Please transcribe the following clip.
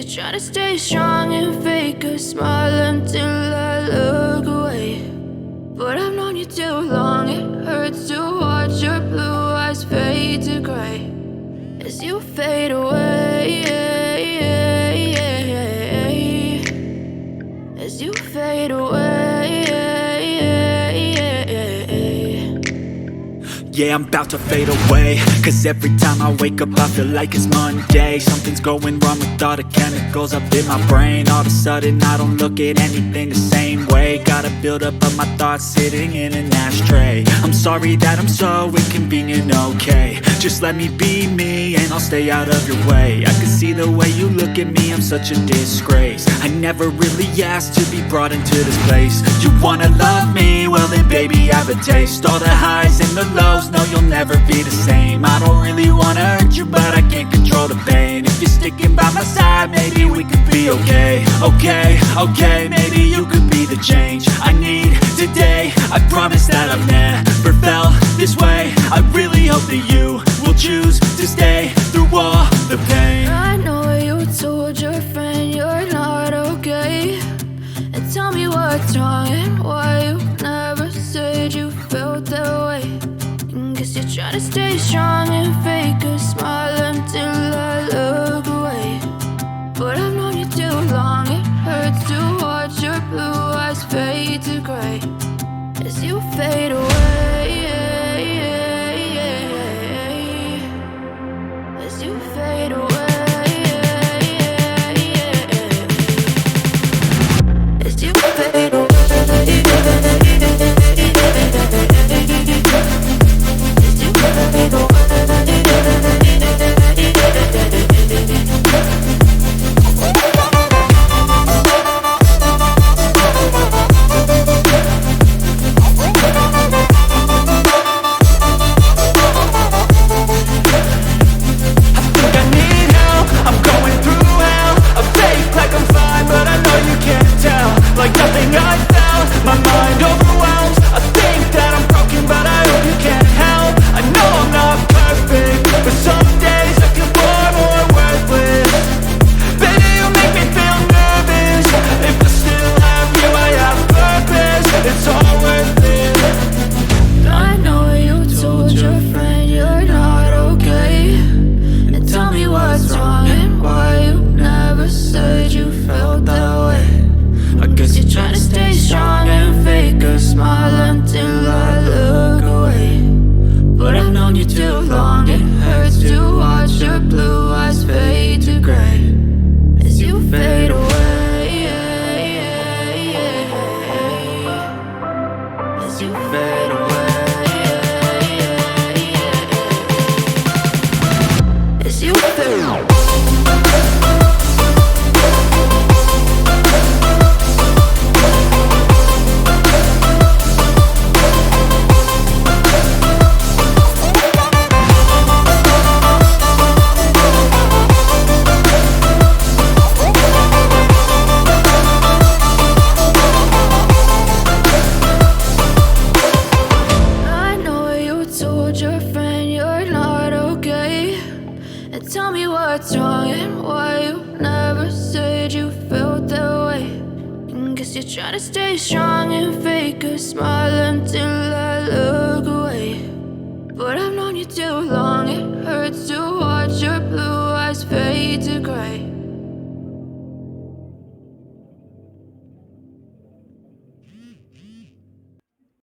you're trying to stay strong and fake a smile until I look away. But I've known you too long, it hurts to watch your blue eyes fade to gray as you fade away, as you fade away. Yeah, I'm about to fade away, cause every time I wake up I feel like it's Monday. Something's going wrong with all the chemicals up in my brain. All of a sudden I don't look at anything the same way. Gotta build up of my thoughts sitting in an ashtray. I'm sorry that I'm so inconvenient, okay. Just let me be me and I'll stay out of your way. I can see the way you look at me, I'm such a disgrace. I never really asked to be brought into this place. You wanna love me? Well then baby have a taste. All the highs and the lows, no you'll never be the same. I don't really wanna hurt you but I can't control the pain. If you're sticking by my side maybe we could be okay. Okay, maybe you could be the change I need today. I promise that I've never felt this way. I really hope that you will choose to stay through all the pain. I know you told your friend you're not okay, and tell me what's wrong and why you never said you felt that way. Guess you're trying to stay strong and fake a smile until I look away. But I've known you too long, it hurts to watch your blue eyes fade to gray as you fade away, as you fade away, as you fade away. Like nothing I felt, my mind overwhelms. I think that I'm broken, but I hope you can't help. I know I'm not perfect, but some days I feel far more worthless. Baby, you make me feel nervous. If I still have you, I have purpose. It's all worth it. I know you told your friend you're not okay, and tell me what's wrong and why you never said you felt that way. I guess you're trying to stay strong and fake a smile until I look away. But I've known you too long, it hurts to watch your blue eyes fade to gray as you fade away, as you fade away, as you fade away. Tell me what's wrong and why you never said you felt that way. Guess you're trying to stay strong and fake a smile until I look away.